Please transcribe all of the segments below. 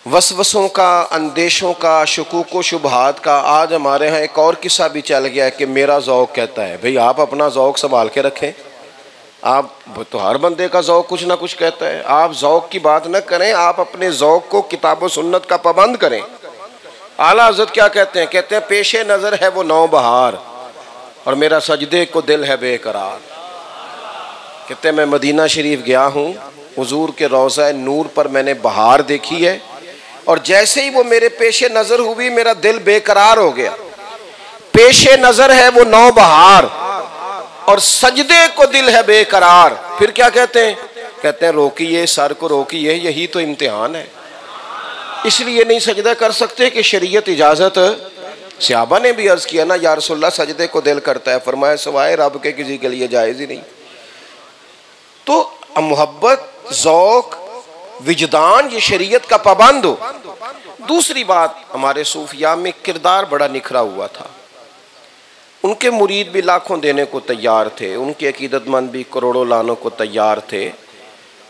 वसवसों का, अंदेशों का, शुकूक व शुबहात का। आज हमारे यहाँ एक और किस्सा भी चल गया है कि मेरा ज़ौक़ कहता है। भाई आप अपना ज़ौक़ संभाल के रखें। आप तो हर बंदे का ज़ौक़ कुछ ना कुछ कहता है। आप ज़ौक़ की बात न करें, आप अपने ज़ौक़ को किताब व सुन्नत का पाबंद करें। आला हज़रत क्या कहते हैं? कहते हैं पेशे नज़र है वो नौ बहार और मेरा सजदे को दिल है बेकरार। कहते हैं मैं मदीना शरीफ गया हूँ, हुजूर के रोज़ा नूर पर मैंने बहार देखी है और जैसे ही वो मेरे पेशे नज़र हुई मेरा दिल बेकरार हो गया। पेशे नज़र है वो नौ बहार और सजदे को दिल है बेकरार। फिर क्या कहते हैं? कहते हैं रोकिए सर को रोकिए, यही तो इम्तिहान है। इसलिए नहीं सजदा कर सकते कि शरीयत इजाज़त। सहाबा ने भी अर्ज़ किया ना, या रसूलल्लाह सजदे को दिल करता है। फरमाया सिवाय रब के किसी के लिए जायज़ ही नहीं। तो मोहब्बत, ज़ौक़, विजदान ये शरीयत का पाबंद हो। दूसरी बात, हमारे सूफिया में किरदार बड़ा निखरा हुआ था। उनके मुरीद भी लाखों देने को तैयार थे, उनके अकीदतमंद भी करोड़ों लानों को तैयार थे।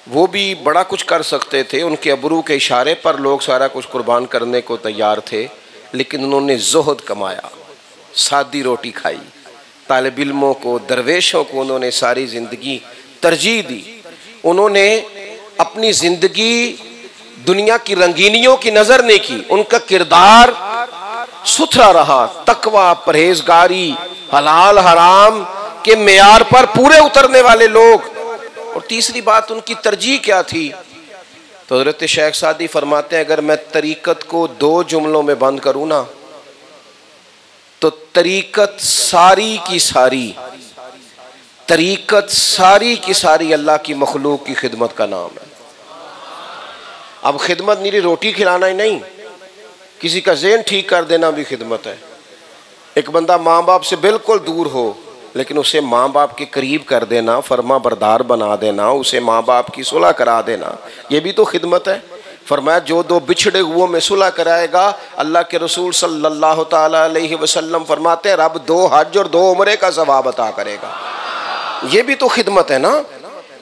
वो भी बड़ा कुछ कर सकते थे, उनके अबरू के इशारे पर लोग सारा कुछ कुर्बान करने को तैयार थे। लेकिन उन्होंने ज़ुहद कमाया, सादी रोटी खाई। तालिब इल्मों को, दरवेशों को उन्होंने सारी ज़िंदगी तरजीह दी। उन्होंने अपनी ज़िंदगी दुनिया की रंगीनियों की नज़र नहीं की। उनका किरदार सुथरा रहा, तकवा, परहेजगारी, हलाल हराम के मेयार पर पूरे उतरने वाले लोग। और तीसरी बात, उनकी तरजीह क्या थी? तो हज़रत शेख सादी फरमाते हैं अगर मैं तरीक़त को दो जुमलों में बंद करूँ ना, तो तरीक़त सारी की सारी, तरीक़त सारी की सारी अल्लाह की मखलूक की खिदमत का नाम है। अब खिदमत मेरी रोटी खिलाना ही नहीं, किसी का ज़हन ठीक कर देना भी खिदमत है। एक बंदा माँ बाप से बिल्कुल दूर हो लेकिन उसे माँ बाप के करीब कर देना, फरमा बरदार बना देना, उसे माँ बाप की सुलह करा देना, ये भी तो खिदमत है। फरमाया जो दो बिछड़े हुओं में सुलह कराएगा, अल्लाह के रसूल सल्लल्लाहु ताला अलैहि वसल्लम फरमाते हैं रब 2 हज और 2 उम्रे का सवाब अता करेगा। ये भी तो खिदमत है ना,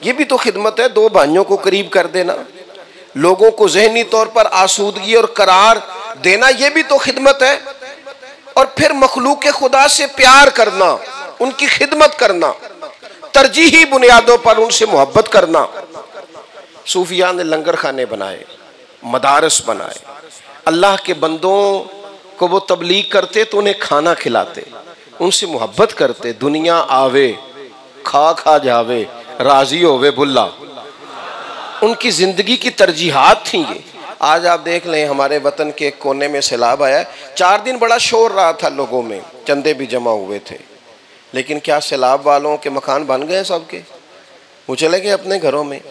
ये भी तो खिदमत है। 2 भाइयों को करीब कर देना, लोगों को जहनी तौर पर आसूदगी और करार देना, ये भी तो खिदमत है। और फिर मखलूक खुदा से प्यार करना, उनकी खिदमत करना, तरजीही बुनियादों पर उनसे मोहब्बत करना। सूफिया ने लंगर खाने बनाए, मदारस बनाए, अल्लाह के बंदों को वो तबलीग करते तो उन्हें खाना खिलाते, उनसे मोहब्बत करते। दुनिया आवे खा खा जावे, राजी होवे बुल्ला, उनकी ज़िंदगी की तरजीहात थी ये। आज आप देख लें हमारे वतन के कोने में सैलाब आया, 4 दिन बड़ा शोर रहा था, लोगों में चंदे भी जमा हुए थे। लेकिन क्या सैलाब वालों के मकान बन गए? सबके वो चले गए अपने घरों में,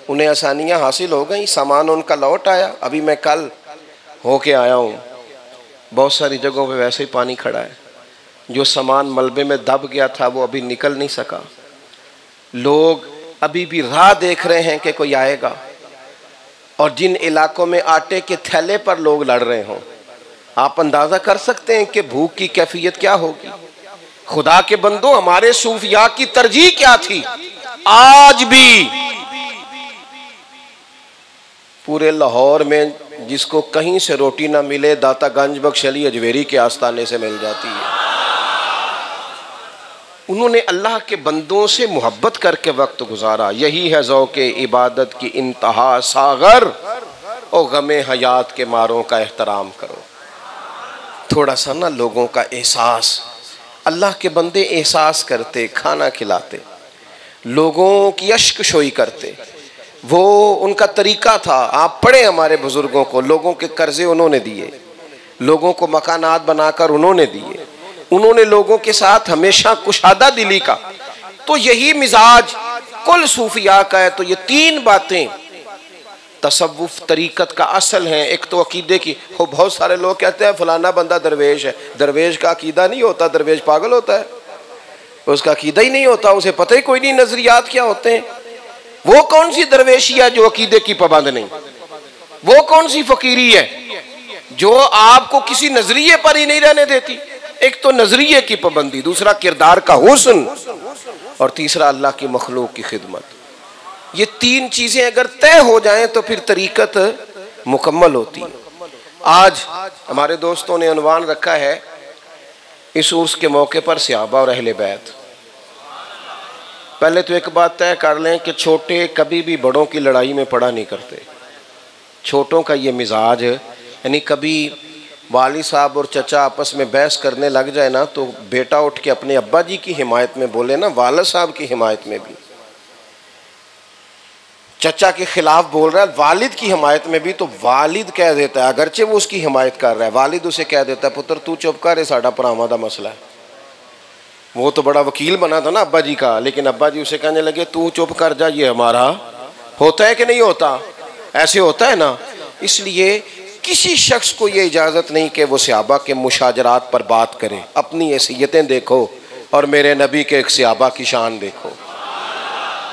उन्हें आसानियां हासिल हो गई, सामान उनका लौट आया। अभी मैं कल होके आया हूँ, बहुत सारी जगहों पे वैसे ही पानी खड़ा है। जो सामान मलबे में दब गया था वो अभी निकल नहीं सका। लोग अभी भी राह देख रहे हैं कि कोई आएगा। और जिन इलाकों में आटे के थैले पर लोग लड़ रहे हों, आप अंदाज़ा कर सकते हैं कि भूख की कैफियत क्या होगी। खुदा के बंदो, हमारे सूफिया की तरजीह क्या थी? आज भी पूरे लाहौर में जिसको कहीं से रोटी ना मिले, दाता गंज बख्श अली अजवेरी के आस्थाने से मिल जाती है। उन्होंने अल्लाह के बंदों से मोहब्बत करके वक्त गुजारा। यही है ज़ौक़े इबादत की इंतहा, सागर और गमे हयात के मारों का एहतराम करो। थोड़ा सा ना लोगों का एहसास, अल्लाह के बंदे एहसास करते, खाना खिलाते, लोगों की अश्कशोई करते। वो उनका तरीका था। आप पढ़े हमारे बुजुर्गों को, लोगों के कर्जे उन्होंने दिए, लोगों को मकानात बनाकर उन्होंने दिए, उन्होंने लोगों के साथ हमेशा कुशादा दिली का। तो यही मिजाज कुल सूफिया का है। तो ये 3 बातें तसव्वुफ तरीकत का असल हैं। एक तो अकीदे की, हो बहुत सारे लोग कहते हैं फलाना बंदा दरवेश है। दरवेश का अकीदा नहीं होता, दरवेश पागल होता है, उसका अकीदा ही नहीं होता, उसे पता ही कोई नहीं नजरियात क्या होते हैं। वो कौन सी दरवेशिया जो अकीदे की पाबंद नहीं? वो कौन सी फकीरी है जो आपको किसी नजरिए पर ही नहीं रहने देती? एक तो नजरिए की पाबंदी, दूसरा किरदार का हुस्न, और तीसरा अल्लाह की मखलूक की खिदमत। ये 3 चीजें अगर तय हो जाएं तो फिर तरीकत मुकम्मल होती है। आज हमारे दोस्तों ने उन्वान रखा है इस उर्स के मौके पर सहाबा और अहले बैत। पहले तो एक बात तय कर लें कि छोटे कभी भी बड़ों की लड़ाई में पड़ा नहीं करते। छोटों का ये मिजाज यानी कभी वाली साहब और चचा आपस में बहस करने लग जाए ना तो बेटा उठ के अपने अब्बा जी की हिमायत में बोले ना, वालिद साहब की हिमायत में भी, चचा के खिलाफ बोल रहा है वालिद की हिमायत में भी, तो वालिद कह देता है, अगरचे वो उसकी हिमायत कर रहा है, वालिद उसे कह देता है पुत्र तू चुप कर, साडा भरावां दा मसला है। वो तो बड़ा वकील बना था ना अब्बा जी का, लेकिन अब्बा जी उसे कहने लगे तू चुप कर जा, ये हमारा होता है कि नहीं होता, ऐसे होता है ना। इसलिए किसी शख्स को ये इजाज़त नहीं कि वो सहाबा के मुशाजरात पर बात करे। अपनी हैसियतें देखो और मेरे नबी के एक सहाबा की शान देखो।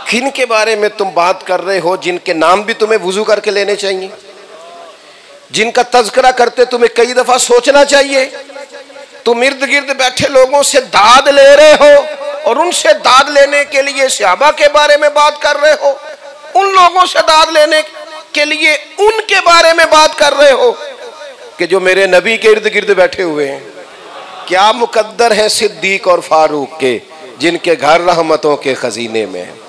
किन के बारे में तुम बात कर रहे हो जिनके नाम भी तुम्हें वुजू करके लेने चाहिए, जिनका तज़किरा करते तुम्हें कई दफ़ा सोचना चाहिए। तुम इर्द गिर्द बैठे लोगों से दाद ले रहे हो और उनसे दाद लेने के लिए सहाबा के बारे में बात कर रहे हो, उन लोगों से दाद लेने के लिए उनके बारे में बात कर रहे हो कि जो मेरे नबी के इर्द गिर्द बैठे हुए हैं। क्या मुकद्दर है सिद्दीक और फारूक के, जिनके घर रहमतों के खजीने में है।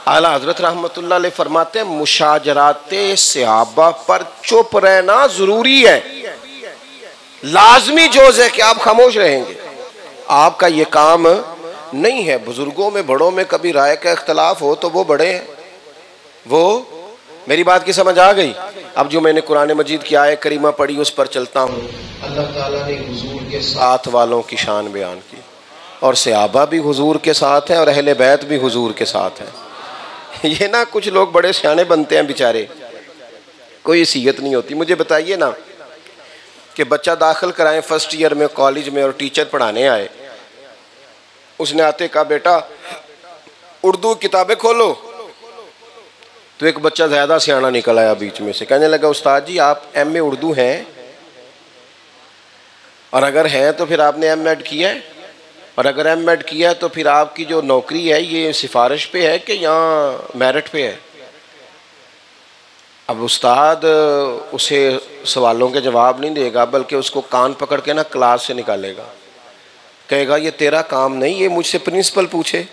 आला हजरत रहमतुल्लाह अलैह फरमाते हैं मुशाजराते सहाबा पर चुप रहना जरूरी है, लाजमी जोज है कि आप खामोश रहेंगे। आपका ये काम नहीं है। बुजुर्गों में बड़ों में कभी राय का इख्तलाफ हो तो वो बड़े हैं, वो मेरी बात की समझ आ गई। अब जो मैंने कुरान मजीद की आयत करीमा पढ़ी उस पर चलता हूँ। अल्लाह ताला ने हुजूर के साथ वालों की शान बयान की और सहाबा भी हुजूर के साथ हैं और अहले बैत भी हुजूर के साथ हैं। ये ना कुछ लोग बड़े सियाने बनते हैं बेचारे, कोई हैसियत नहीं होती। मुझे बताइए ना कि बच्चा दाखिल कराएं फर्स्ट ईयर में कॉलेज में और टीचर पढ़ाने आए, उसने आते कहा बेटा उर्दू किताबें खोलो, तो एक बच्चा ज़्यादा सियाना निकल आया बीच में से, कहने लगा उस्ताद जी आप एमए उर्दू हैं, और अगर हैं तो फिर आपने एमएड किया है, और अगर एमएड किया है तो फिर आपकी जो नौकरी है ये सिफारिश पे है कि यहाँ मेरिट पे है। अब उस्ताद उसे सवालों के जवाब नहीं देगा बल्कि उसको कान पकड़ के ना क्लास से निकालेगा, कहेगा ये तेरा काम नहीं, ये मुझसे प्रिंसिपल पूछे,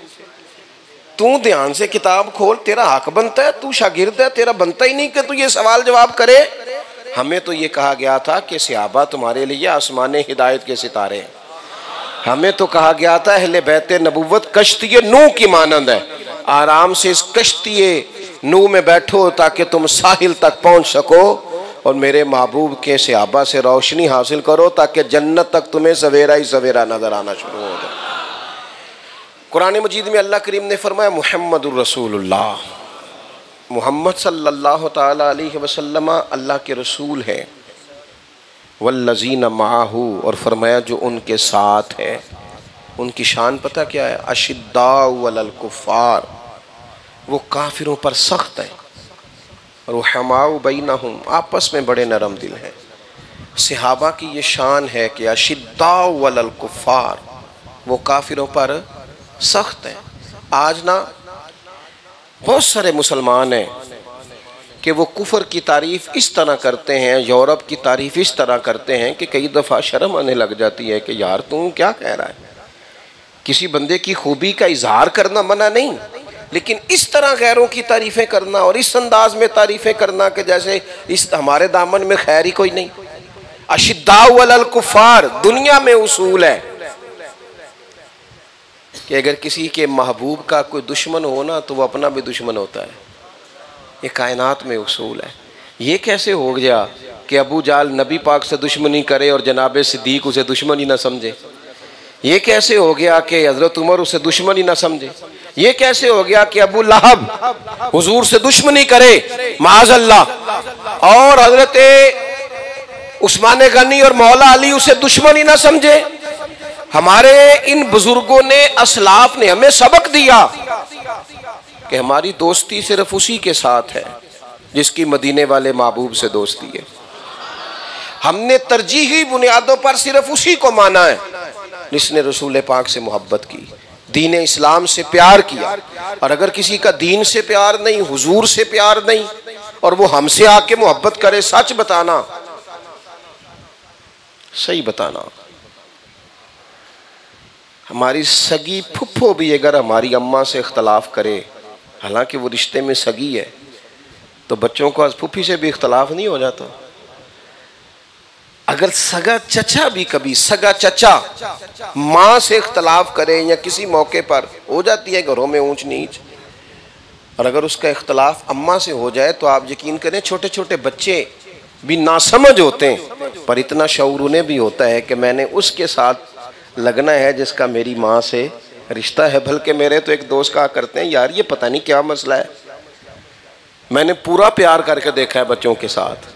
तू ध्यान से किताब खोल, तेरा हक बनता है, तू शागिर्द है, तेरा बनता ही नहीं कि तू ये सवाल जवाब करे। हमें तो ये कहा गया था कि सहाबा तुम्हारे लिए आसमाने हिदायत के सितारे हैं। हमें तो कहा गया था अहले बैते नबुव्वत कश्ती नूह की मानंद है, आराम से इस कश्ती नूह में बैठो ताकि तुम साहिल तक पहुंच सको और मेरे महबूब के सहाबा से रोशनी हासिल करो ताकि जन्नत तक तुम्हें सवेरा ही सवेरा नजर आना शुरू हो जाए। कुरान मजीद में अल्लाह करीम ने फरमाया मुहम्मदुर रसूलुल्लाह, मुहम्मद सल्लल्लाहु ताला अलैहि वसल्लम अल्लाह के रसूल है। वल्लज़ीना माहू, और फरमाया जो उनके साथ है। उनकी शान पता क्या है? अशिद्दाउ अलल कुफ़ार, वो काफिरों पर सख्त है, रुहमाउ बैनहुम, आपस में बड़े नरम दिल हैं। सहाबा की ये शान है कि अशिद्दाउ अलल कुफ़ार, वो काफिरों पर सख्त है। आज ना बहुत सारे मुसलमान हैं कि वो कुफर की तारीफ़ इस तरह करते हैं, यूरोप की तारीफ़ इस तरह करते हैं कि कई दफ़ा शर्म आने लग जाती है कि यार तू क्या कह रहा है। किसी बंदे की खूबी का इजहार करना मना नहीं, लेकिन इस तरह गैरों की तारीफ़ें करना और इस अंदाज में तारीफ़ें करना कि जैसे इस हमारे दामन में खैर ही कोई नहीं। अशिद्दाउ अलल कुफ़ार, दुनिया में उसूल है कि अगर किसी के महबूब का कोई दुश्मन हो ना तो वो अपना भी दुश्मन होता है। ये कायनात में उसूल है। ये कैसे हो गया कि अबू जाल नबी पाक से दुश्मनी करे और जनाब सिद्दीक उसे दुश्मन ही ना समझे? ये कैसे हो गया कि हज़रत उमर उसे दुश्मन ही ना समझे? ये कैसे हो गया कि अबू लहब हुजूर से दुश्मनी करे माज़अल्लाह, और हज़रत उस्मान गनी और मौला अली उसे दुश्मन ही ना समझे? हमारे इन बुजुर्गों ने, असलाफ ने हमें सबक दिया कि हमारी दोस्ती सिर्फ उसी के साथ है जिसकी मदीने वाले महबूब से दोस्ती है। हमने तरजीही बुनियादों पर सिर्फ उसी को माना है जिसने रसूल पाक से मोहब्बत की, दीन इस्लाम से प्यार किया। और अगर किसी का दीन से प्यार नहीं, हुजूर से प्यार नहीं, और वो हमसे आके मोहब्बत करे, सच बताना, सही बताना। हमारी सगी फुफ्फो भी अगर हमारी अम्मा से इख्तलाफ करे, हालांकि वो रिश्ते में सगी है, तो बच्चों को आज फुफ्फी से भी इख्तलाफ नहीं हो जाता। अगर सगा चचा भी, कभी सगा चचा माँ से इख्तलाफ करे या किसी मौके पर हो जाती है घरों में ऊंच नीच, और अगर उसका इख्तलाफ अम्मा से हो जाए तो आप यकीन करें छोटे छोटे बच्चे भी नासमझ होते हैं, पर इतना शऊर उन्हें भी होता है कि मैंने उसके साथ लगना है जिसका मेरी माँ से रिश्ता है। बल्कि मेरे तो एक दोस्त कहा करते हैं, यार ये पता नहीं क्या मसला है, मैंने पूरा प्यार करके देखा है बच्चों के साथ,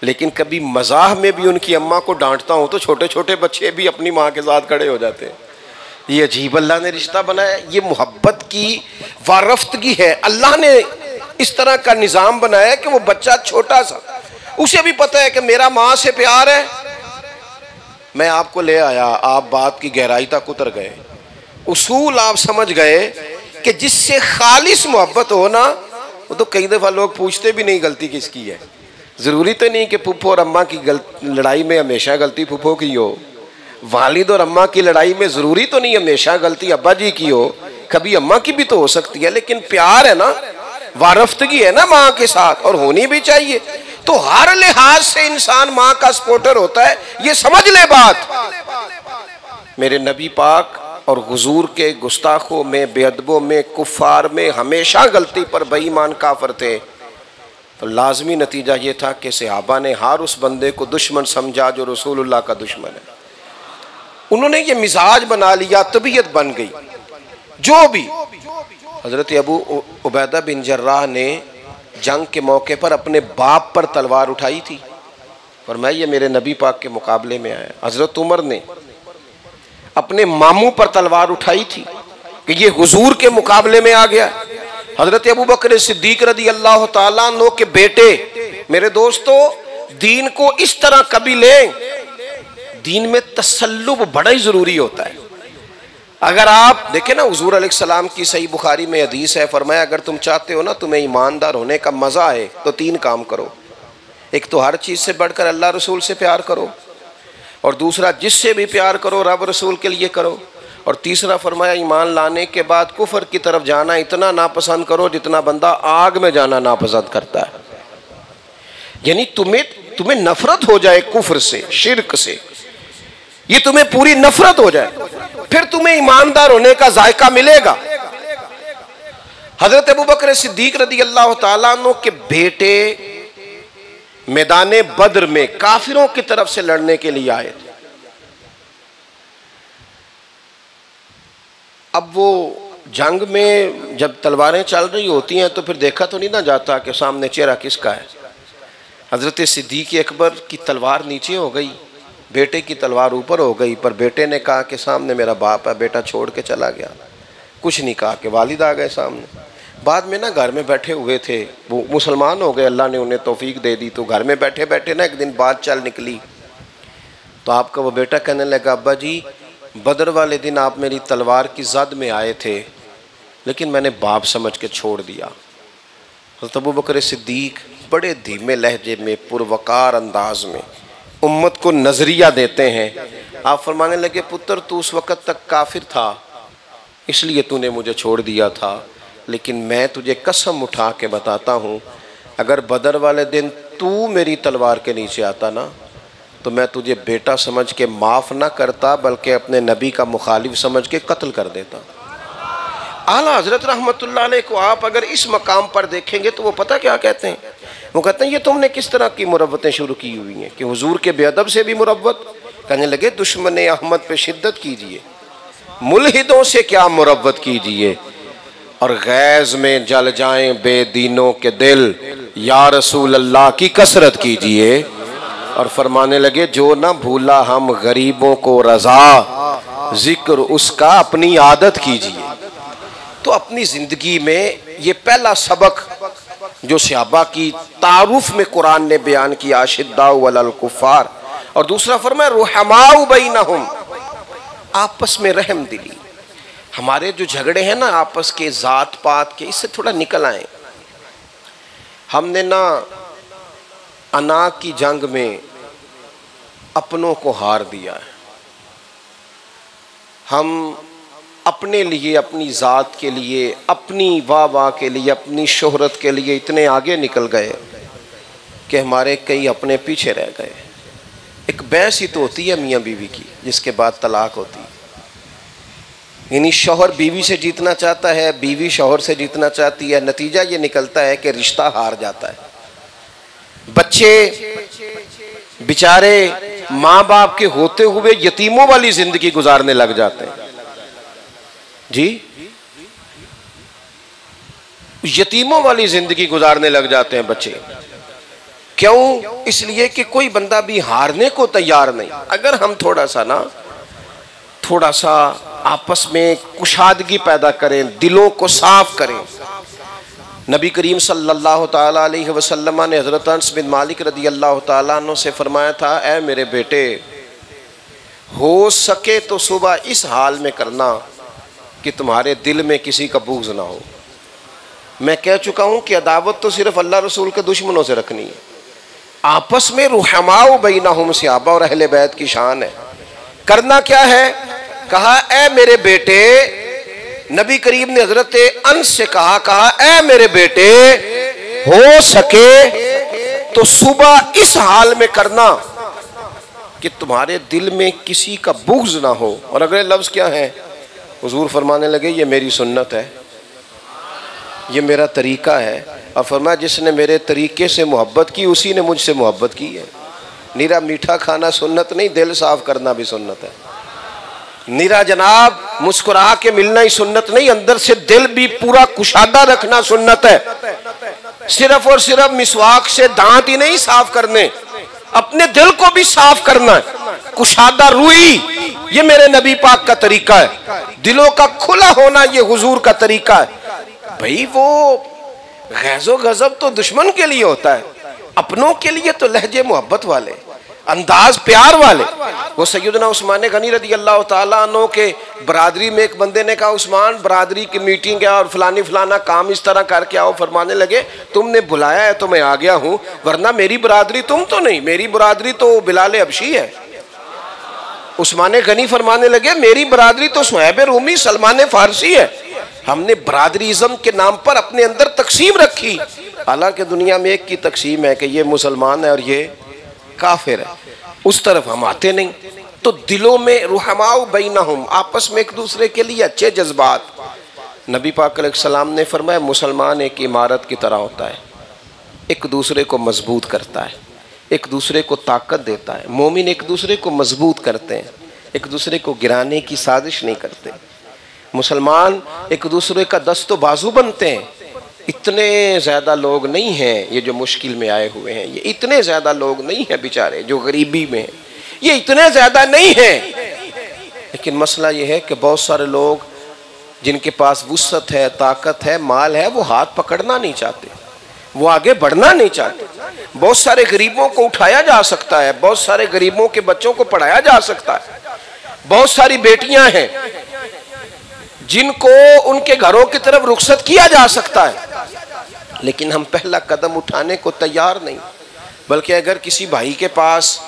लेकिन कभी मजाक में भी उनकी अम्मा को डांटता हूँ तो छोटे छोटे बच्चे भी अपनी माँ के साथ खड़े हो जाते हैं। ये अजीब अल्लाह ने रिश्ता बनाया, ये मोहब्बत की वारफ्तगी है। अल्लाह ने इस तरह का निज़ाम बनाया कि वो बच्चा छोटा सा, उसे भी पता है कि मेरा माँ से प्यार है, मैं आपको ले आया, आप बात की गहराई तक उतर गए, उसूल आप समझ गए कि जिससे खालिस मोहब्बत हो ना, वो तो कई दफ़ा लोग पूछते भी नहीं गलती किसकी है। ज़रूरी तो नहीं कि फूफो और अम्मा की लड़ाई में हमेशा गलती फूफो की हो, वालिद और अम्मा की लड़ाई में ज़रूरी तो नहीं हमेशा गलती अब्बा जी की हो, कभी अम्मा की भी तो हो सकती है। लेकिन प्यार है ना, वारफ्तगी है ना माँ के साथ, और होनी भी चाहिए। तो हर लिहाज से इंसान माँ का सपोर्टर होता है, ये समझ ले बात। मेरे नबी पाक और हुजूर के गुस्ताखों में, बेअदबों में, कुफार में हमेशा गलती पर बेईमान काफिर थे। तो लाजमी नतीजा ये था कि सहाबा ने हर उस बंदे को दुश्मन समझा जो रसूलुल्लाह का दुश्मन है। उन्होंने ये मिजाज बना लिया, तबीयत बन गई। जो भी हजरत अबू उबैदा बिन जर्राह ने जंग के मौके पर अपने बाप पर तलवार उठाई थी, और मैं ये मेरे नबी पाक के मुकाबले में आया। हजरत उमर ने अपने मामू पर तलवार उठाई थी कि ये हुजूर के मुकाबले में आ गया। हजरत अबू बकर सिद्दीक रदी अल्लाह तआला अन्हु के बेटे, मेरे दोस्तों दीन को इस तरह कभी लें, दीन में तसल्लुब बड़ा ही जरूरी होता है। अगर आप देखें ना, हुजूर अलैहिस्सलाम की सही बुखारी में हदीस है, फरमाया अगर तुम चाहते हो ना तुम्हें ईमानदार होने का मजा आए तो 3 काम करो। एक तो हर चीज से बढ़कर अल्लाह रसूल से प्यार करो, और दूसरा जिससे भी प्यार करो रब रसूल के लिए करो, और तीसरा फरमाया ईमान लाने के बाद कुफर की तरफ जाना इतना नापसंद करो जितना बंदा आग में जाना नापसंद करता है। यानी तुम्हें नफरत हो जाए कुफर से, शिर्क से, ये तुम्हें पूरी नफरत हो जाए, फिर तुम्हें ईमानदार होने का जायका मिलेगा। हजरत अबू बकर सिद्दीक रदी अल्लाह तआला अन्हु के बेटे मैदाने बद्र में काफिरों की तरफ से लड़ने के लिए आए थे। अब वो जंग में जब तलवारें चल रही होती हैं तो फिर देखा तो नहीं ना जाता कि सामने चेहरा किसका है। हजरत सिद्दीक अकबर की तलवार नीचे हो गई, बेटे की तलवार ऊपर हो गई, पर बेटे ने कहा कि सामने मेरा बाप है, बेटा छोड़ के चला गया। कुछ नहीं कहा कि वालिद आ गए सामने। बाद में ना घर में बैठे हुए थे, वो मुसलमान हो गए, अल्लाह ने उन्हें तौफीक दे दी। तो घर में बैठे बैठे ना एक दिन बात चल निकली, तो आपका वो बेटा कहने लगा अब्बा जी बदर वाले दिन आप मेरी तलवार की जद में आए थे, लेकिन मैंने बाप समझ के छोड़ दिया। हज़रत अबू बकर सिद्दीक बड़े धीमे लहजे में, पुरवकार अंदाज में उम्मत को नजरिया देते हैं। आप फरमाने लगे पुत्र तू उस वक़्त तक काफिर था इसलिए तूने मुझे छोड़ दिया था, लेकिन मैं तुझे कसम उठा के बताता हूँ अगर बदर वाले दिन तू मेरी तलवार के नीचे आता ना तो मैं तुझे बेटा समझ के माफ़ ना करता बल्कि अपने नबी का मुखालिफ समझ के कत्ल कर देता। आला हजरत रहमतुल्लाह अलैह को आप अगर इस मकाम पर देखेंगे तो वो पता क्या कहते हैं, वो कहते हैं ये तुमने किस तरह की मुरव्वतें शुरू की हुई हैं कि हुजूर के बेअदब से भी मुरव्वत। कहने लगे दुश्मन अहमद पे शिद्दत कीजिए, मुल्हिदों से क्या मुरव्वत कीजिए, और गैज में जल जाएं बेदीनों के दिल, या रसूल अल्लाह की कसरत कीजिए। और फरमाने लगे जो ना भूला हम गरीबों को रजा, जिक्र उसका अपनी आदत कीजिए। तो अपनी जिंदगी में ये पहला सबक जो सहाबा की तारुफ में कुरान ने बयान किया, अशिद्दाउ अलल कुफ़ार, और दूसरा फरमाया रुहमाउ बैनहुम, आपस में रहम दिली। हमारे जो झगड़े हैं ना आपस के, जात पात के, इससे थोड़ा निकल आए। हमने ना अना की जंग में अपनों को हार दिया है। हम अपने लिए, अपनी ज़ात के लिए, अपनी वाह वाह के लिए, अपनी शोहरत के लिए इतने आगे निकल गए कि हमारे कई अपने पीछे रह गए। एक बहस ही तो होती है मियाँ बीवी की, जिसके बाद तलाक होती है। यानी शौहर बीवी से जीतना चाहता है, बीवी शौहर से जीतना चाहती है। नतीजा ये निकलता है कि रिश्ता हार जाता है। बच्चे बेचारे माँ बाप के होते हुए यतीमों वाली जिंदगी गुजारने लग जाते हैं जी, यतीमों वाली जिंदगी गुजारने लग जाते हैं बच्चे। क्यों? इसलिए कि कोई बंदा भी हारने को तैयार नहीं। अगर हम थोड़ा सा आपस में कुशादगी पैदा करें, दिलों को साफ करें। नबी करीम सल्लल्लाहु ताला अलैहि वसल्लम ने हज़रत अनस बिन मालिक रदी अल्लाह ताला अन्हु से फरमाया था, ऐ मेरे बेटे, हो सके तो सुबह इस हाल में करना कि तुम्हारे दिल में किसी का बुग़्ज़ ना हो। मैं कह चुका हूँ कि अदावत तो सिर्फ अल्लाह रसूल के दुश्मनों से रखनी है। आपस में रुहमाओ बैनहुम सहाबा और अहले बैत की शान है। करना क्या है? कहा, ऐ मेरे बेटे, नबी करीम ने हजरत अनस से कहा ऐ मेरे बेटे, हो सके तो सुबह इस हाल में करना कि तुम्हारे दिल में किसी का बुग़्ज़ ना हो। और अगले लफ्ज़ क्या है? हुजूर फरमाने लगे, ये मेरी सुन्नत है, ये मेरा तरीका है। और फरमाया, जिसने मेरे तरीके से मोहब्बत की उसी ने मुझसे मोहब्बत की है। निरा मीठा खाना सुन्नत नहीं, दिल साफ करना भी सुन्नत है। निरा जनाब मुस्कुरा के मिलना ही सुन्नत नहीं, अंदर से दिल भी पूरा कुशादा रखना सुन्नत है। सिर्फ और सिर्फ मिसवाक से दांत ही नहीं साफ करने, अपने दिल को भी साफ करना है। कुशादा रूई, ये मेरे नबी पाक का तरीका है। दिलों का खुला होना, ये हुजूर का तरीका है। भाई वो गैज़ो गज़ब तो दुश्मन के लिए होता है, अपनों के लिए तो लहजे मोहब्बत वाले, अंदाज प्यार वाले। वो सैयदना उस्मान गनी रदी अल्लाह ताला अन्हु के बरादरी में एक बंदे ने कहा, उस्मान बरादरी की मीटिंग है और फलाना काम इस तरह करके आओ। फरमाने लगे, तुमने बुलाया है तो मैं आ गया हूँ, वरना मेरी बरादरी तुम तो नहीं, मेरी बरादरी तो बिलाल हबशी है। उस्मान गनी फरमाने लगे, मेरी बरादरी तो सुहैब रूमी सलमान फारसी है। हमने बरादरीज़म के नाम पर अपने अंदर तकसीम रखी, हालांकि दुनिया में एक की तकसीम है कि ये मुसलमान है और ये काफिर है। उस तरफ हम आते नहीं। तो दिलों में रुहमाओ बैनहुम, आपस में एक दूसरे के लिए अच्छे जज्बात। नबी पाक अलैहिस्सलाम ने फरमाया, मुसलमान एक इमारत की तरह होता है, एक दूसरे को मजबूत करता है, एक दूसरे को ताकत देता है। मोमिन एक दूसरे को मजबूत करते हैं, एक दूसरे को गिराने की साजिश नहीं करते। मुसलमान एक दूसरे का दस्तो बाजू बनते हैं। इतने ज़्यादा लोग नहीं हैं ये जो मुश्किल में आए हुए हैं, ये इतने ज़्यादा लोग नहीं हैं बेचारे जो गरीबी में हैं, ये इतने ज़्यादा नहीं हैं। लेकिन मसला ये है कि बहुत सारे लोग जिनके पास वुसअत है, ताकत है, माल है, वो हाथ पकड़ना नहीं चाहते, वो आगे बढ़ना नहीं चाहते। बहुत सारे गरीबों को उठाया जा सकता है, बहुत सारे गरीबों के बच्चों को पढ़ाया जा सकता है, बहुत सारी बेटियां हैं जिनको उनके घरों की तरफ रुखसत किया जा सकता है, लेकिन हम पहला कदम उठाने को तैयार नहीं। बल्कि अगर किसी भाई के पास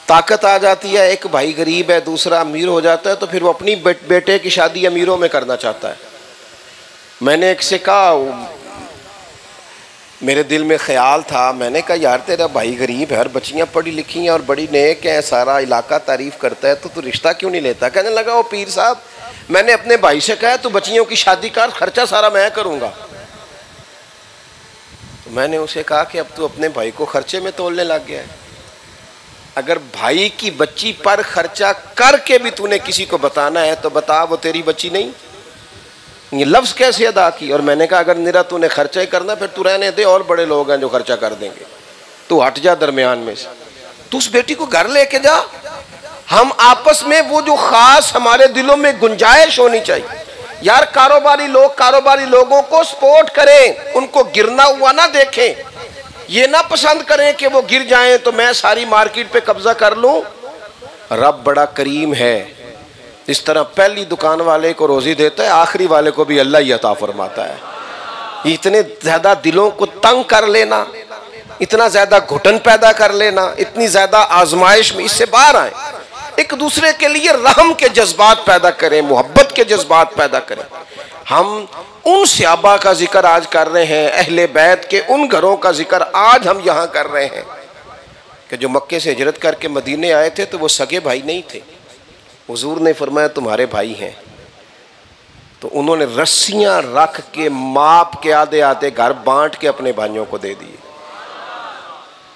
ताकत आ जाती है, एक भाई गरीब है, दूसरा अमीर हो जाता है, तो फिर वो अपनी बेटे की शादी अमीरों में करना चाहता है। मैंने एक से कहा, मेरे दिल में ख्याल था, मैंने कहा यार तेरा भाई गरीब है और बच्चियाँ पढ़ी लिखी हैं और बड़ी नेक हैं, सारा इलाका तारीफ़ करता है, तो तू रिश्ता क्यों नहीं लेता? कहने लगा, वो पीर साहब, मैंने अपने भाई से कहा तू बच्चियों की शादी कर, खर्चा सारा मैं करूँगा। तो मैंने उसे कहा कि अब तू अपने भाई को खर्चे में तोलने लग गया है। अगर भाई की बच्ची पर खर्चा करके भी तूने किसी को बताना है तो बता वो तेरी बच्ची नहीं। ये लफ्ज़ कैसे अदा की? और मैंने कहा अगर निरा तूने खर्चा ही करना फिर तू रहने दे, और बड़े लोग हैं जो खर्चा कर देंगे, तू हट जा दरमियान में से, तू उस बेटी को घर लेके जा। हम आपस में वो जो खास हमारे दिलों में गुंजाइश होनी चाहिए। यार कारोबारी लोग कारोबारी लोगों को सपोर्ट करें, उनको गिरना हुआ ना देखें, ये ना पसंद करें कि वो गिर जाएं तो मैं सारी मार्केट पे कब्जा कर लूं। रब बड़ा करीम है, इस तरह पहली दुकान वाले को रोजी देता है, आखिरी वाले को भी अल्लाह ही अता फरमाता है। इतने ज्यादा दिलों को तंग कर लेना, इतना ज्यादा घुटन पैदा कर लेना, इतनी ज्यादा आजमाइश में, इससे बाहर आए। एक दूसरे के लिए रहम के जज्बात पैदा करें, मोहब्बत के जज्बात पैदा करें। हम उन सहाबा का जिक्र आज कर रहे हैं, अहले बैत के उन घरों का जिक्र आज हम यहाँ कर रहे हैं कि जो मक्के से हिजरत करके मदीने आए थे तो वो सगे भाई नहीं थे। हुजूर ने फरमाया तुम्हारे भाई हैं, तो उन्होंने रस्सियां रख के माप के आधे आधे घर बांट के अपने भाइयों को दे दिए।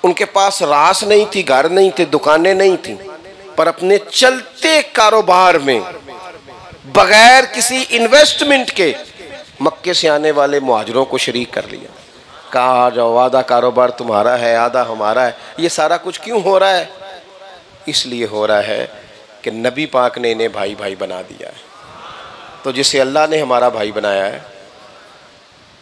उनके पास रास नहीं थी, घर नहीं थे, दुकानें नहीं थी, पर अपने चलते कारोबार में बगैर किसी इन्वेस्टमेंट के मक्के से आने वाले मुहाजिरों को शरीक कर लिया। कहा आ जाओ, आधा कारोबार तुम्हारा है, आधा हमारा है। ये सारा कुछ क्यों हो रहा है? इसलिए हो रहा है कि नबी पाक ने इन्हें भाई भाई बना दिया है। तो जिसे अल्लाह ने हमारा भाई बनाया है,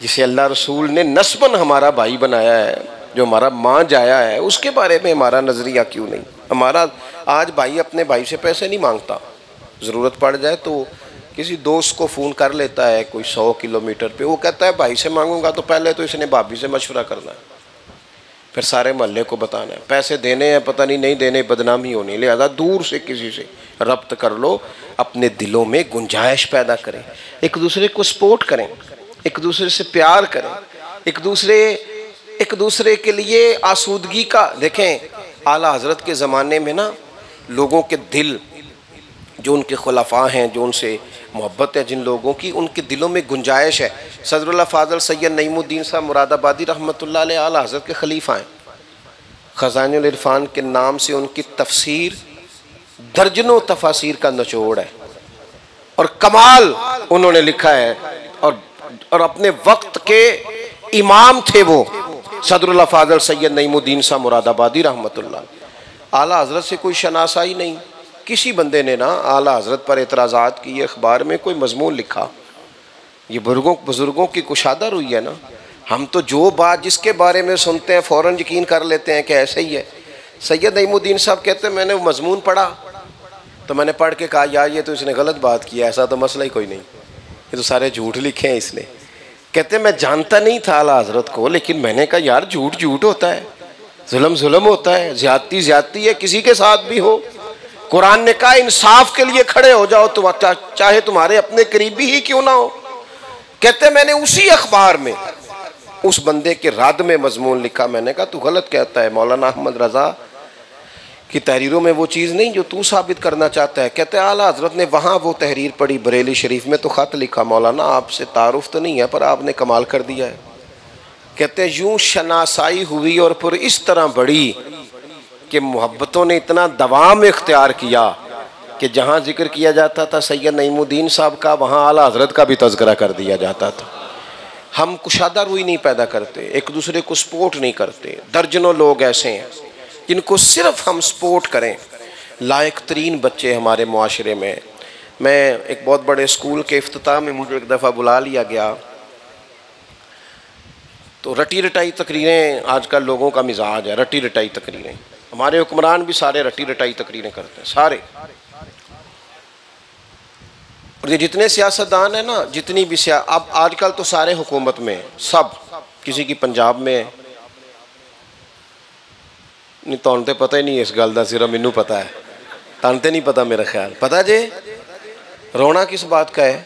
जिसे अल्लाह रसूल ने नस्बन हमारा भाई बनाया है, जो हमारा माँ जाया है, उसके बारे में हमारा नज़रिया क्यों नहीं? हमारा आज भाई अपने भाई से पैसे नहीं मांगता, ज़रूरत पड़ जाए तो किसी दोस्त को फ़ोन कर लेता है कोई 100 किलोमीटर पे, वो कहता है भाई से मांगूंगा तो पहले तो इसने भाभी से मशवरा करना है, फिर सारे मोहल्ले को बताना है, पैसे देने हैं पता नहीं देने, बदनामी होनी, लिहाजा दूर से किसी से रब्त कर लो, अपने दिलों में गुंजाइश पैदा करें, एक दूसरे को सपोर्ट करें, एक दूसरे से प्यार करें, एक दूसरे के लिए आसूदगी का। देखें आला हज़रत के ज़माने में ना लोगों के दिल, जो उनके खुलफा हैं, जो उनसे मोहब्बत है जिन लोगों की, उनके दिलों में गुंजाइश है। सदरुल्लाह फ़ाज़ल सैयद नईमुद्दीन साहब मुरादाबादी रहमतुल्लाह अलैह आला हज़रत के खलीफा हैं। ख़ज़ाइनुल इरफ़ान के नाम से उनकी तफसीर दर्जनों तफासीर का निचोड़ है और कमाल उन्होंने लिखा है, और अपने वक्त के इमाम थे वो सदरुल्लाह फ़ाज़ल सैयद नईमुद्दीन साहब मुरादाबादी रहमतुल्लाह। आला हज़रत से कोई शनासाई नहीं, किसी बंदे ने ना आला हज़रत पर एतराज़ात किए, अखबार में कोई मजमून लिखा, ये बुज़ुर्गों की कुशादा रुई है ना। हम तो जो बात जिसके बारे में सुनते हैं फ़ौरन यकीन कर लेते हैं कि ऐसे ही है। सैयद नईमुद्दीन साहब कहते हैं मैंने वो मजमून पढ़ा तो मैंने पढ़ के कहा यार ये तो इसने गलत बात किया, ऐसा तो मसला ही कोई नहीं, ये तो सारे झूठ लिखे हैं इसने। कहते मैं जानता नहीं था आला हज़रत को, लेकिन मैंने कहा यार झूठ झूठ होता है, जुल्म जुल्म होता है, ज़्यादती ज़्यादती है, किसी के साथ भी हो। कुरान ने कहा इंसाफ के लिए खड़े हो जाओ, तो चाहे तुम्हारे अपने करीबी ही क्यों ना हो। कहते मैंने उसी अखबार में उस बंदे के रद्द में मजमून लिखा। मैंने कहा तू गलत कहता है, मौलाना अहमद रज़ा की तहरीरों में वो चीज़ नहीं जो तू साबित करना चाहता है। कहते आला हज़रत ने वहाँ वो तहरीर पढ़ी बरेली शरीफ में, तो ख़त लिखा मौलाना आपसे तारुफ तो नहीं है पर आपने कमाल कर दिया है। कहते यूँ शनासाई हुई और फिर इस तरह बढ़ी कि मोहब्बतों ने इतना दवाम इख्तियार किया कि जहाँ जिक्र किया जाता था सैयद नईमुद्दीन साहब का, वहाँ आला हज़रत का भी तज़किरा कर दिया जाता था। हम कुशादा रुई नहीं पैदा करते, एक दूसरे को सपोर्ट नहीं करते। दर्जनों लोग ऐसे हैं जिनको सिर्फ हम सपोर्ट करें। लायक तरीन बच्चे हमारे मुआशरे में। मैं एक बहुत बड़े स्कूल के इफ्तिताह में मुझे एक दफ़ा बुला लिया गया, तो रटी रटाई तकरीरें आजकल लोगों का मिजाज है, रटी रटाई तकरीरें। हमारे हुक्मरान भी सारे रटी रटाई तकरीरें करते हैं सारे। और ये जितने सियासतदान हैं ना, जितनी भी अब आजकल तो सारे हुकूमत में सब, किसी की पंजाब में नहीं, तुहानू तो पता ही नहीं इस गल का, सिर्फ मैनू पता है, तुहानू तो नहीं पता मेरा ख्याल। पता जे रोना किस बात का है?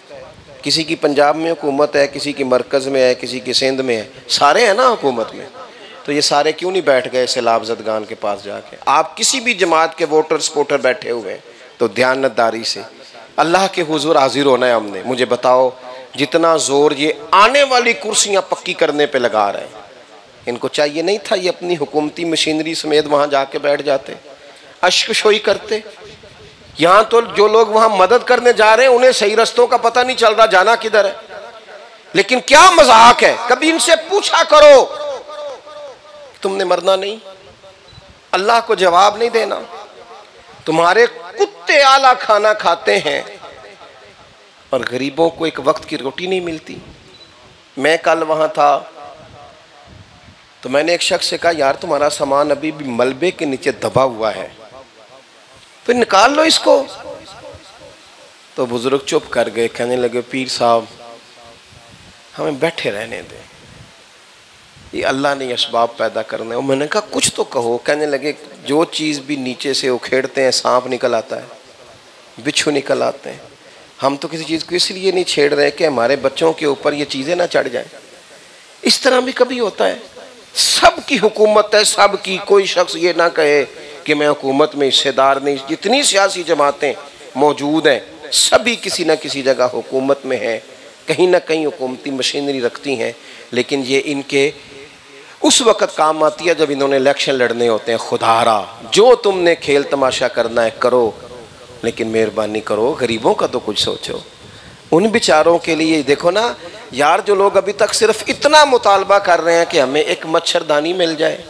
किसी की पंजाब में हुकूमत है, किसी की मरकज़ में है, किसी की सिंध में है, सारे हैं ना हुकूमत में। तो ये सारे क्यों नहीं बैठ गए सैलाब ज़दगान के पास जाके? आप किसी भी जमात के वोटर सपोर्टर बैठे हुए हैं तो ध्यानदारी से अल्लाह के हुजूर हाजिर होना है हमने। मुझे बताओ जितना जोर ये आने वाली कुर्सियां पक्की करने पे लगा रहे हैं, इनको चाहिए नहीं था ये अपनी हुकूमती मशीनरी समेत वहां जाके बैठ जाते, अश्कशोई करते। यहाँ तो जो लोग वहां मदद करने जा रहे हैं उन्हें सही रस्तों का पता नहीं चल रहा जाना किधर है। लेकिन क्या मजाक है, कभी इनसे पूछा करो तुमने मरना नहीं, अल्लाह को जवाब नहीं देना। तुम्हारे कुत्ते आला खाना खाते हैं और गरीबों को एक वक्त की रोटी नहीं मिलती। मैं कल वहां था तो मैंने एक शख्स से कहा यार तुम्हारा सामान अभी भी मलबे के नीचे दबा हुआ है, तो निकाल लो इसको। तो बुजुर्ग चुप कर गए, कहने लगे पीर साहब हमें बैठे रहने दें, ये अल्लाह ने असबाब पैदा करना है। और मैंने कहा कुछ तो कहो। कहने लगे जो चीज़ भी नीचे से उखेड़ते हैं सांप निकल आता है, बिच्छू निकल आते हैं। हम तो किसी चीज़ को इसलिए नहीं छेड़ रहे कि हमारे बच्चों के ऊपर ये चीज़ें ना चढ़ जाएं। इस तरह भी कभी होता है। सब की हुकूमत है, सब की, कोई शख्स ये ना कहे कि मैं हुकूमत में हिस्सेदार नहीं। जितनी सियासी जमातें मौजूद हैं सभी किसी न किसी जगह हुकूमत में हैं, कहीं ना कहीं हुकूमती मशीनरी रखती हैं, लेकिन ये इनके उस वक़्त काम आती है जब इन्होंने इलेक्शन लड़ने होते हैं। खुदारा जो तुमने खेल तमाशा करना है करो, लेकिन मेहरबानी करो गरीबों का तो कुछ सोचो। उन बेचारों के लिए देखो ना यार, जो लोग अभी तक सिर्फ इतना मुतालबा कर रहे हैं कि हमें एक मच्छरदानी मिल जाए,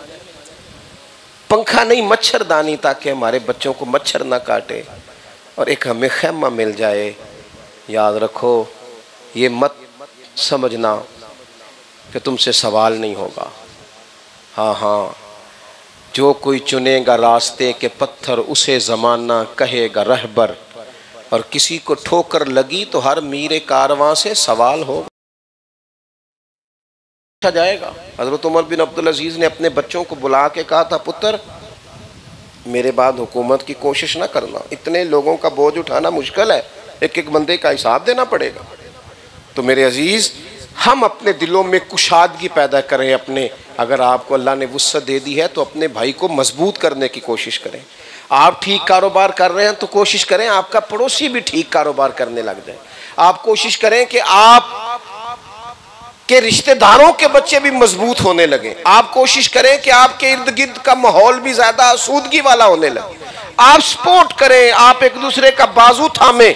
पंखा नहीं मच्छरदानी, ताकि हमारे बच्चों को मच्छर ना काटे, और एक हमें खैमा मिल जाए। याद रखो, ये मत समझना कि तुमसे सवाल नहीं होगा। हाँ हाँ, जो कोई चुनेगा रास्ते के पत्थर उसे ज़माना कहेगा रहबर, और किसी को ठोकर लगी तो हर मीरे कारवां से सवाल होगा जाएगा। हज़रत उमर बिन अब्दुल अजीज़ ने अपने बच्चों को बुला के कहा था, पुत्र मेरे बाद हुकूमत की कोशिश ना करना, इतने लोगों का बोझ उठाना मुश्किल है, एक एक बंदे का हिसाब देना पड़ेगा। तो मेरे अजीज़, हम अपने दिलों में कुशादगी पैदा करें अपने। अगर आपको अल्लाह ने वुस्सत दे दी है तो अपने भाई को मजबूत करने की कोशिश करें। आप ठीक कारोबार कर रहे हैं तो कोशिश करें आपका पड़ोसी भी ठीक कारोबार करने लग जाए। आप कोशिश करें कि आप के रिश्तेदारों के बच्चे भी मजबूत होने लगे। आप कोशिश करें कि आपके इर्द गिर्द का माहौल भी ज्यादा आसूदगी वाला होने लगे। आप सपोर्ट करें, आप एक दूसरे का बाजू थामे।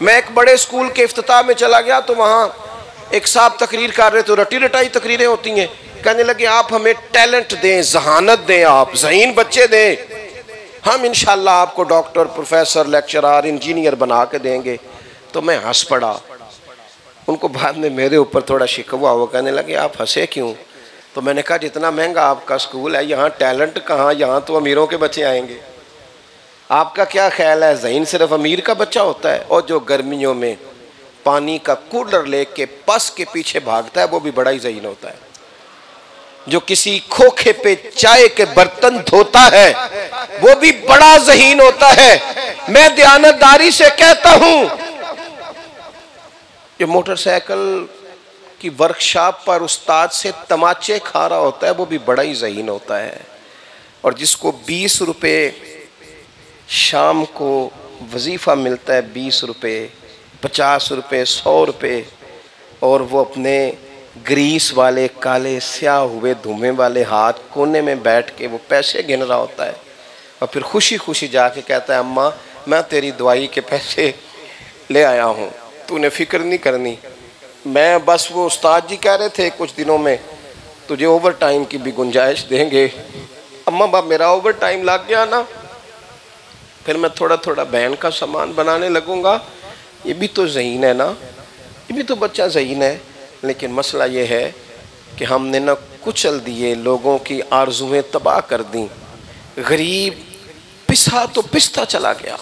मैं एक बड़े स्कूल के इफ्तिताह में चला गया तो वहाँ एक साहब तकरीर कर रहे, तो रटी रटाई तकरीरें होती हैं। कहने लगे आप हमें टैलेंट दें, जहानत दें, आप ज़हीन बच्चे दें, हम इंशाल्लाह आपको डॉक्टर, प्रोफेसर, लेक्चरर, इंजीनियर बना के देंगे। तो मैं हंस पड़ा। उनको बाद में मेरे ऊपर थोड़ा शिकवा हुआ, कहने लगे आप हंसे क्यों? तो मैंने कहा जितना महंगा आपका स्कूल है, यहाँ टैलेंट कहाँ, यहाँ तो अमीरों के बच्चे आएंगे। आपका क्या ख्याल है, ज़हीन सिर्फ अमीर का बच्चा होता है? और जो गर्मियों में पानी का कूलर लेके पस के पीछे भागता है वो भी बड़ा ही ज़हीन होता है। जो किसी खोखे पे चाय के बर्तन धोता है वो भी बड़ा ज़हीन होता है। मैं दयानतदारी से कहता हूं, जो मोटरसाइकिल की वर्कशॉप पर उस्ताद से तमाचे खा रहा होता है वो भी बड़ा ही ज़हीन होता है। और जिसको 20 रुपये शाम को वजीफ़ा मिलता है, 20 रुपये, 50 रुपये, 100 रुपये, और वो अपने ग्रीस वाले काले स्याह हुए धुएं वाले हाथ कोने में बैठ के वो पैसे गिन रहा होता है, और फिर खुशी खुशी जाके कहता है अम्मा मैं तेरी दवाई के पैसे ले आया हूँ, तूने फ़िक्र नहीं करनी। मैं बस, वो उस्ताद जी कह रहे थे कुछ दिनों में तुझे ओवर टाइम की भी गुंजाइश देंगे। अम्मा बाप मेरा ओवर टाइम लग गया ना, फिर मैं थोड़ा थोड़ा बहन का सामान बनाने लगूंगा। ये भी तो ज़हीन है ना, ये भी तो बच्चा ज़हीन है। लेकिन मसला ये है कि हमने ना कुचल दिए, लोगों की आरज़ुएं तबाह कर दी। गरीब पिसा तो पिसता चला गया,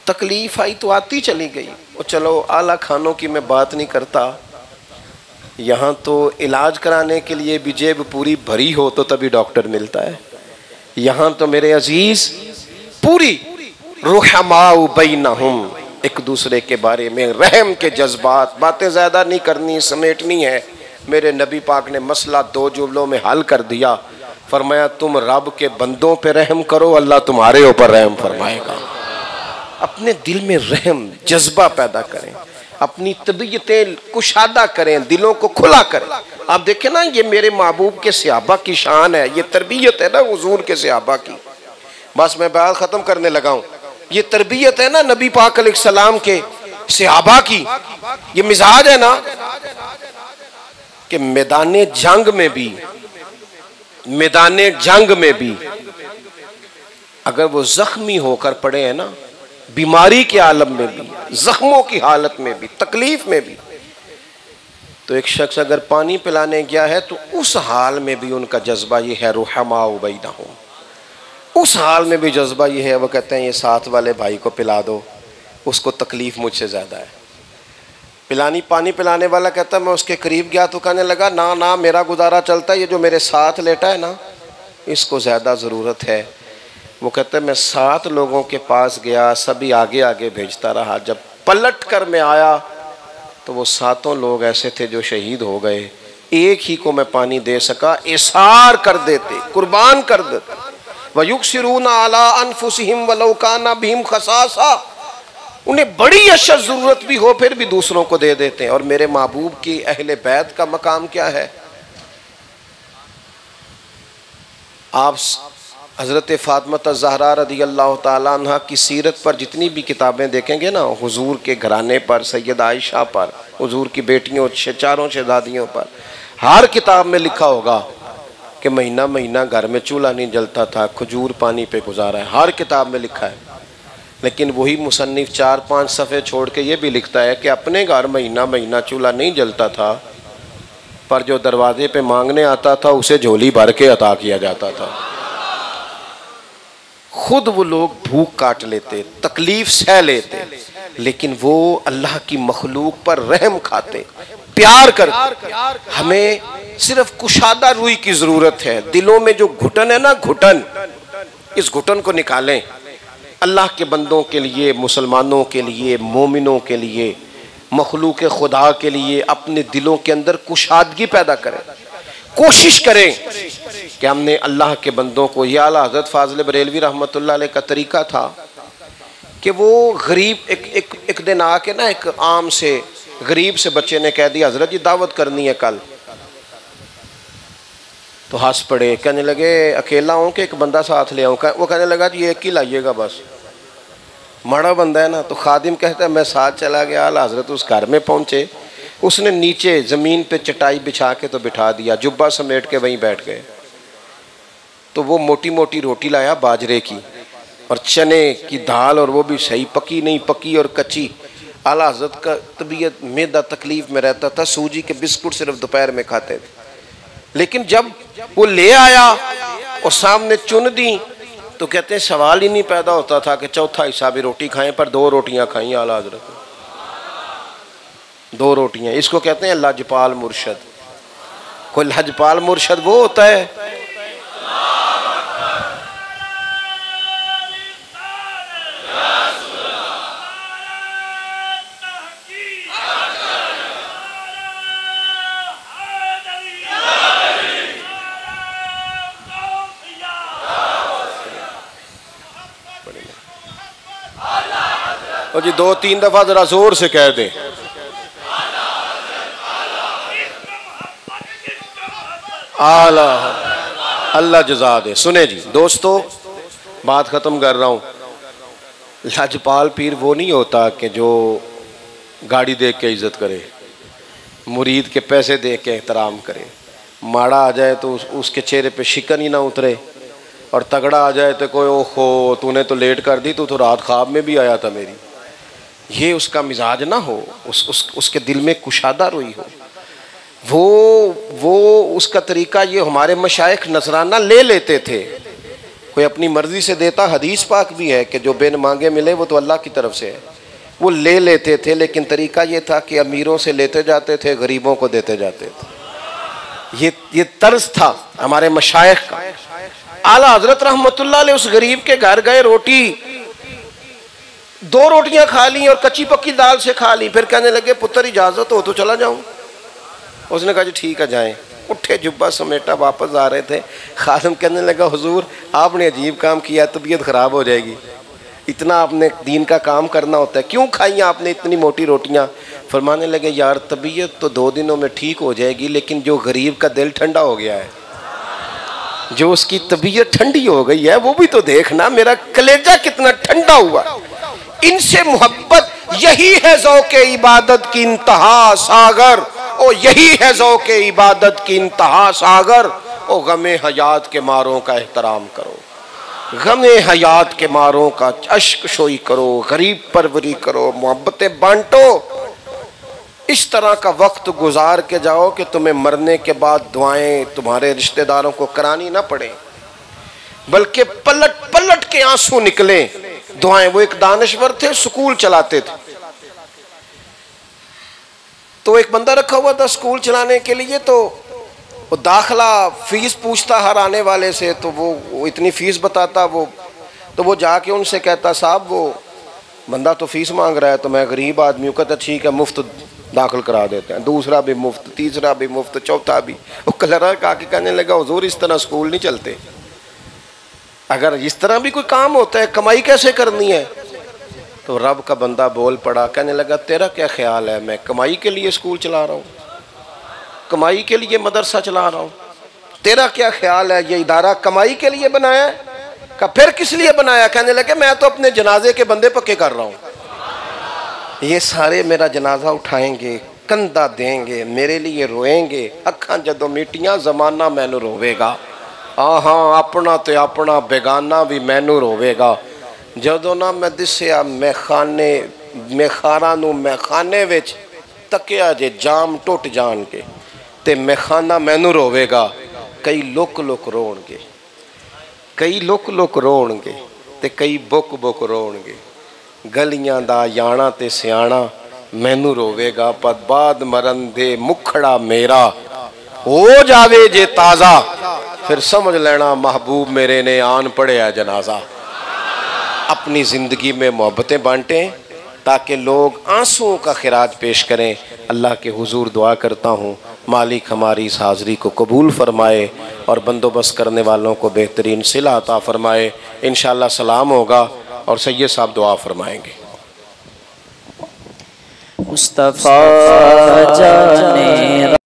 तकलीफ़ आई तो आती चली गई। और चलो आला खानों की मैं बात नहीं करता, यहाँ तो इलाज कराने के लिए भी जेब पूरी भरी हो तो तभी डॉक्टर मिलता है। यहाँ तो मेरे अजीज़ पूरी रुहमाउ बैनहुम, एक दूसरे के बारे में रहम के जज्बात। बातें ज़्यादा नहीं करनी, समेटनी है। मेरे नबी पाक ने मसला 2 जुमलों में हल कर दिया। फरमाया तुम रब के बंदों पे रहम करो, अल्लाह तुम्हारे ऊपर रहम फरमाएगा। अपने दिल में रहम जज्बा पैदा करें, अपनी तबीयतें कुशादा करें, दिलों को खुला करें। आप देखें ना, ये मेरे महबूब के सहाबा की शान है, ये तरबियत है ना हुजूर के सहाबा की। बस मैं बात ख़त्म करने लगा हूँ। ये तरबियत है ना नबी पाक अलैहिस्सलाम के सहाबा की, ये मिजाज है ना कि मैदाने जंग में भी अगर वो जख्मी होकर पड़े हैं ना, बीमारी के आलम में भी, जख्मों की हालत में भी, तकलीफ में भी, तो एक शख्स अगर पानी पिलाने गया है तो उस हाल में भी उनका जज्बा ये है रुहमाउ बैनहुम। उस हाल में भी जज्बा ये है, वो कहते हैं ये साथ वाले भाई को पिला दो, उसको तकलीफ़ मुझसे ज़्यादा है। पानी पिलाने वाला कहता मैं उसके करीब गया तो कहने लगा ना ना मेरा गुजारा चलता है, ये जो मेरे साथ लेटा है ना इसको ज़्यादा ज़रूरत है। वो कहता है मैं 7 लोगों के पास गया, सभी आगे आगे भेजता रहा, जब पलट कर मैं आया तो वो 7 लोग ऐसे थे जो शहीद हो गए, एक ही को मैं पानी दे सका। इसार कर देते, कुर्बान कर देते। वयुक्सिरूना अला अनफुसिहिम वलौ काना बिहिम खसासा, उन्हें बड़ी अशद ज़रूरत भी हो फिर भी दूसरों को दे देते हैं। और मेरे महबूब की अहले बैत का मकाम क्या है? आप हज़रत फ़ातिमा ज़हरा रज़ी अल्लाह ताला अन्हा की सीरत पर जितनी भी किताबें देखेंगे ना, हुजूर के घराने पर, सैयदा आयशा पर, हुजूर की बेटियों 4 शहजादियों पर, हर किताब में लिखा होगा कि महीना महीना घर में चूल्हा नहीं जलता था, खजूर पानी पे गुजारा है, हर किताब में लिखा है। लेकिन वही मुसन्निफ 4-5 सफ़े छोड़ के ये भी लिखता है कि अपने घर महीना महीना चूल्हा नहीं जलता था, पर जो दरवाजे पे मांगने आता था उसे झोली भर के अता किया जाता था। खुद वो लोग भूख काट लेते, तकलीफ सह लेते, लेकिन वो अल्लाह की मखलूक पर रहम खाते, प्यार करते। हमें सिर्फ कुशादा रूई की ज़रूरत है। दिलों में जो घुटन है ना, घुटन, इस घुटन को निकालें। अल्लाह के बंदों के लिए, मुसलमानों के लिए, मोमिनों के लिए, मखलूक खुदा के लिए अपने दिलों के अंदर कुशादगी पैदा करें। कोशिश करें कि हमने अल्लाह के बंदों को, ये आला हज़रत फ़ाज़िल बरेलवी रहमतुल्लाह अलैह का तरीका था कि वो गरीब एक दिन आके ना, एक आम से गरीब से बच्चे ने कह दिया हज़रत जी दावत करनी है कल, तो हंस पड़े, कहने लगे अकेला हूँ कि एक बंदा साथ ले आऊँ? वो कहने लगा जी एक ही लाइएगा बस, माड़ा बंदा है ना। तो खादिम कहता है मैं साथ चला गया। आला हज़रत उस घर में पहुँचे, उसने नीचे ज़मीन पे चटाई बिछा के तो बिठा दिया, जुब्बा समेट के वहीं बैठ गए। तो वो मोटी मोटी रोटी लाया बाजरे की और चने की दाल, और वो भी सही पकी नहीं, पकी और कच्ची। आला हज़रत का तबीयत मैदा तकलीफ़ में रहता था, सूजी के बिस्कुट सिर्फ दोपहर में खाते थे। लेकिन जब वो ले आया और सामने चुन दी तो कहते हैं सवाल ही नहीं पैदा होता था कि चौथा हिस्सा भी रोटी खाएं, पर 2 रोटियां खाई आला हज़रत, 2 रोटियां। इसको कहते हैं लजपाल मुर्शद। कोई लजपाल मुर्शद वो होता है और जी 2-3 दफा जरा जोर से कह दे। आला अल्लाह जज़ा दे। सुने जी दोस्तों, बात ख़त्म कर रहा हूँ। लजपाल पीर वो नहीं होता कि जो गाड़ी देख के इज़्ज़त करे, मुरीद के पैसे देख के एहतराम करे, माड़ा आ जाए तो उसके चेहरे पे शिकन ही ना उतरे, और तगड़ा आ जाए तो कोई ओहो तूने तो लेट कर दी, तू तो रात ख्वाब में भी आया था मेरी। ये उसका मिजाज ना हो, उसके दिल में कुशादा रूई हो। वो उसका तरीका, ये हमारे मशाइख नजराना ले लेते थे, कोई अपनी मर्जी से देता, हदीस पाक भी है कि जो बिन मांगे मिले वो तो अल्लाह की तरफ से है, वो ले लेते थे। लेकिन तरीका ये था कि अमीरों से लेते जाते थे, गरीबों को देते जाते थे। ये तर्ज था हमारे मशाइख का। आला हजरत रहमतुल्लाह अलैह उस गरीब के घर गए, रोटी 2 रोटियां खा ली और कच्ची पक्की दाल से खा ली। फिर कहने लगे पुत्र इजाजत हो तो चला जाऊं? उसने कहा जी ठीक है जाएं। उठे, जुब्बा समेटा, वापस आ रहे थे। खादिम कहने लगा हुजूर आपने अजीब काम किया, तबीयत ख़राब हो जाएगी, इतना आपने दीन का काम करना होता है, क्यों खाई आपने इतनी मोटी रोटियां? फरमाने लगे यार तबीयत तो 2 दिनों में ठीक हो जाएगी, लेकिन जो गरीब का दिल ठंडा हो गया है, जो उसकी तबीयत ठंडी हो गई है, वो भी तो देखना, मेरा कलेजा कितना ठंडा हुआ। इनसे मोहब्बत, यही है ज़ौक़े इबादत की इंतहा सागर, ओ यही है ज़ौक़े इबादत की इंतहा सागर। ओ गमे हयात के मारों का एहतराम करो, गमे हयात के मारों का अश्क शोई करो, गरीब परवरी करो, मोहब्बतें बांटो। इस तरह का वक्त गुजार के जाओ कि तुम्हें मरने के बाद दुआएं तुम्हारे रिश्तेदारों को करानी ना पड़े, बल्कि पलट पलट के आंसू निकले दुआएं। वो एक दानश्वर थे, स्कूल चलाते थे। तो एक बंदा रखा हुआ था स्कूल चलाने के लिए, तो वो दाखला फीस पूछता हर आने वाले से, तो वो इतनी फ़ीस बताता, तो वो जाके उनसे कहता साहब वो बंदा तो फ़ीस मांग रहा है, तो मैं गरीब आदमी हूँ। कहता ठीक है मुफ्त दाखिल करा देते हैं, दूसरा भी मुफ्त, तीसरा भी मुफ्त, चौथा भी। वो क्लर्क आके कहने लगा हुजूर इस तरह स्कूल नहीं चलते, अगर इस तरह भी कोई काम होता है कमाई कैसे करनी है। तो रब का बंदा बोल पड़ा, कहने लगा तेरा क्या ख्याल है, मैं कमाई के लिए स्कूल चला रहा हूँ, कमाई के लिए मदरसा चला रहा हूँ, तेरा क्या ख्याल है ये इदारा कमाई के लिए बनाया है? का फिर किस लिए बनाया? कहने लगे मैं तो अपने जनाजे के बंदे पक्के कर रहा हूँ, ये सारे मेरा जनाजा उठाएंगे, कंधा देंगे, मेरे लिए रोएंगे, अखा जदों मीटियां जमाना मैनू रोवेगा। हाँ अपना तो अपना बेगाना भी मैनू रोवेगा। जदों ना मैं दिसिया मेखाना नू मैखाने विच तकिया जे जाम टुट जान के, ते मैखाना मैनू रोवेगा। कई लुक लुक रोणगे, कई लुक लुक रोणगे, ते कई बुक बुक रोणगे। गलियां दा याना ते सियाना मैनू रोवेगा, पर बाद मरन दे मुखड़ा मेरा हो जावे जे ताज़ा, फिर समझ लेना महबूब मेरे ने आन पढ़िया जनाजा। अपनी ज़िंदगी में मोहब्बतें बांटें ताकि लोग आंसुओं का खिराज पेश करें। अल्लाह के हुजूर दुआ करता हूँ मालिक हमारी इस हाज़री को कबूल फरमाए और बंदोबस्त करने वालों को बेहतरीन सिला अता फरमाए। इंशाअल्लाह सलाम होगा और सैयद साहब दुआ फरमाएंगे। मुस्तफ़ा जाने